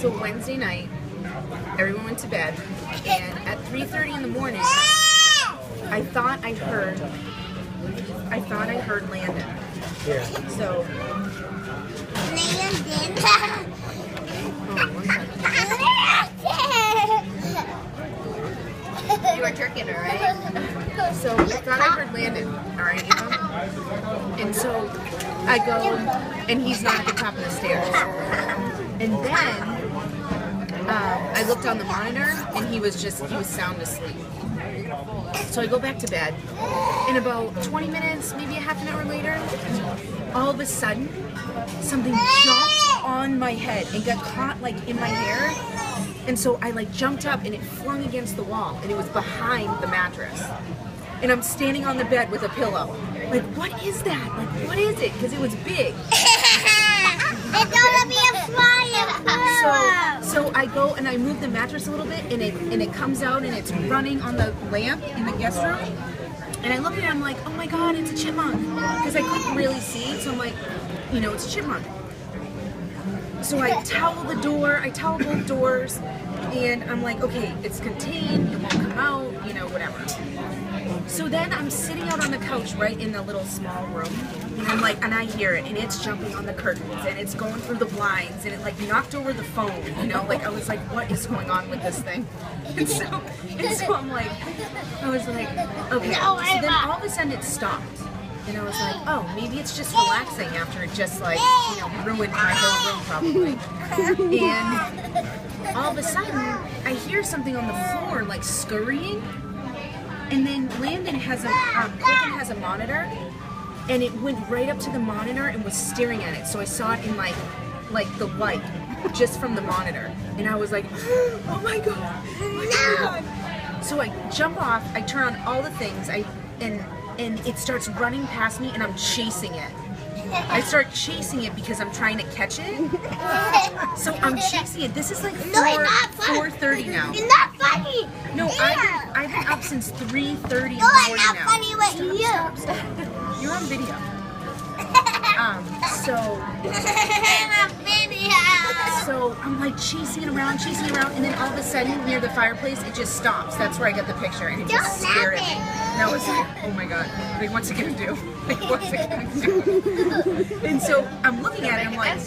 So Wednesday night, everyone went to bed, and at 3:30 in the morning, I thought I heard Landon. Yeah. So. Landon. You are tricking her, right? So I thought I heard Landon, all right, and so I go, and he's not at the top of the stairs. And then I looked on the monitor, and he was sound asleep. So I go back to bed, and about 20 minutes, maybe a half an hour later, all of a sudden, something jumped on my head and got caught like in my hair. And so I like jumped up and it flung against the wall, and it was behind the mattress. And I'm standing on the bed with a pillow. Like, what is that? Like, what is it? Because it was big. It's gonna be a flying pillow. So I go and I move the mattress a little bit, and it comes out and it's running on the lamp in the guest room. And I look at it, I'm like, oh my God, it's a chipmunk. Because I couldn't really see, so I'm like, it's a chipmunk. So I towel both doors, and I'm like, okay, it's contained, it won't come out, whatever. So then I'm sitting out on the couch right in the little small room, and I'm like, and I hear it, and it's jumping on the curtains, and it's going through the blinds, and it like knocked over the phone, like I was like, what is going on with this thing? And so I'm like, I was like, okay. So then all of a sudden it stopped. And I was like, oh, maybe it's just relaxing after it just like, ruined my whole room probably. And all of a sudden, I hear something on the floor like scurrying. And then Landon has a monitor, and it went right up to the monitor and was staring at it. So I saw it in like the light just from the monitor. And I was like, oh my God, oh my God. So I jump off, I turn on all the things, and it starts running past me, and I'm chasing it. I start chasing it because I'm trying to catch it. So I'm chasing it. This is like 4:30 now. It's not funny. No, I've been up since 3:30 in the morning No, it's not now. funny with you. Stop. You're on video. So I'm like chasing it around, and then all of a sudden near the fireplace it just stops. That's where I get the picture, and it just scared me. And I was like, oh my God, like what's it gonna do? Like what's it gonna do? And so I'm looking at it, I'm like,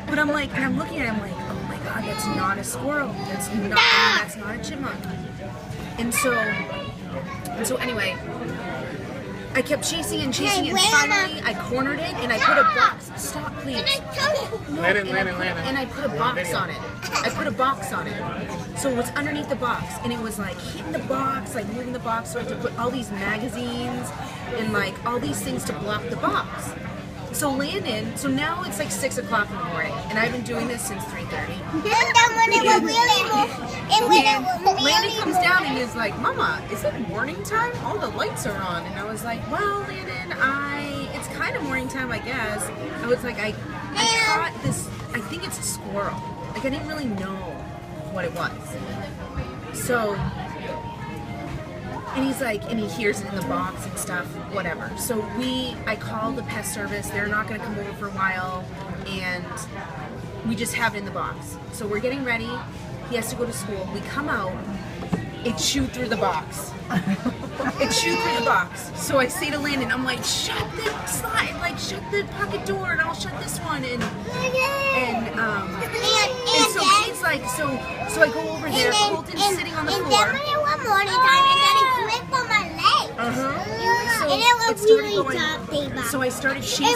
but I'm like, and I'm looking at it, I'm like, oh my God, that's not a squirrel. That's not a chipmunk. And so anyway, I kept chasing and finally I cornered it, and I put a box. Stop, please. And I put a box on it. So it was underneath the box, and it was like hitting the box, like moving the box. So I had to put all these magazines and like all these things to block the box. So Landon, so now it's like 6 o'clock in the morning, and I've been doing this since 3:30. Landon comes down and is like, Mama, is it morning time? All the lights are on. And I was like, well, Landon, it's kind of morning time, I guess. I was like, I caught this, I think it's a squirrel. Like, I didn't really know what it was. So, and he's like, and he hears it in the box and stuff, whatever. So I call the pest service, they're not gonna come over for a while, and we just have it in the box. So we're getting ready, he has to go to school, we come out, it chewed through the box. So I say to Landon, I'm like, shut the pocket door, and I'll shut this one, and so he's like, so I go over there, Colton's sitting on the floor. And then when it was morning time, and then it clipped on my leg. So and it was really tough, Deva. So I started chasing it.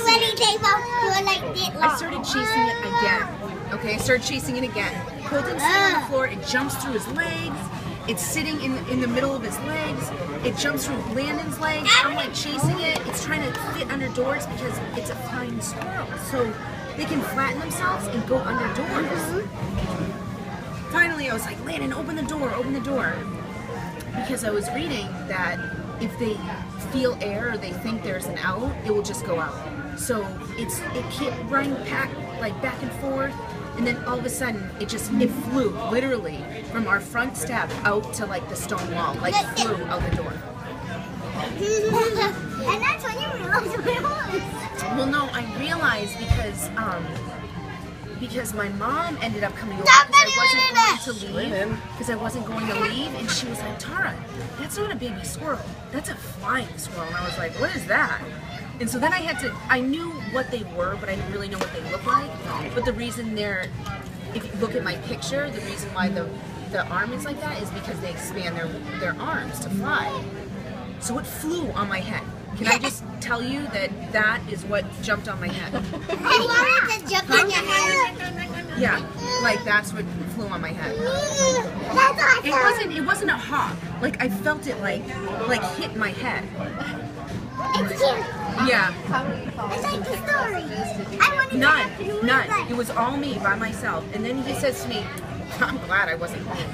I started chasing it again. Okay, I started chasing it again. Colton's sitting on the floor, it jumps through his legs. It's sitting in the middle of his legs. It jumps through Landon's legs. I'm like chasing it. It's trying to fit under doors because it's a flying squirrel. So they can flatten themselves and go under doors. Finally, I was like, Landon, open the door. Because I was reading that if they feel air or they think there's an out, it will just go out. So it kept running back and forth. And then all of a sudden, it flew literally from our front step out to like the stone wall, like flew out the door. And that's when you realized what it was. Well, no, I realized because because my mom ended up coming over because I wasn't going to leave, and she was like, Tara, that's not a baby squirrel, that's a flying squirrel. And I was like, what is that? And so then I knew what they were, but I didn't really know what they look like. But the reason if you look at my picture, the reason why the arm is like that is because they expand their arms to fly. So it flew on my head. Can I just tell you that is what jumped on my head? I wanted to jump on your head. Yeah, like that's what flew on my head. That's awesome. It wasn't a hawk. Like I felt it like hit my head. It's cute. Yeah. It's like the story. I wanted None. It was all me by myself. And then he says to me, I'm glad I wasn't home.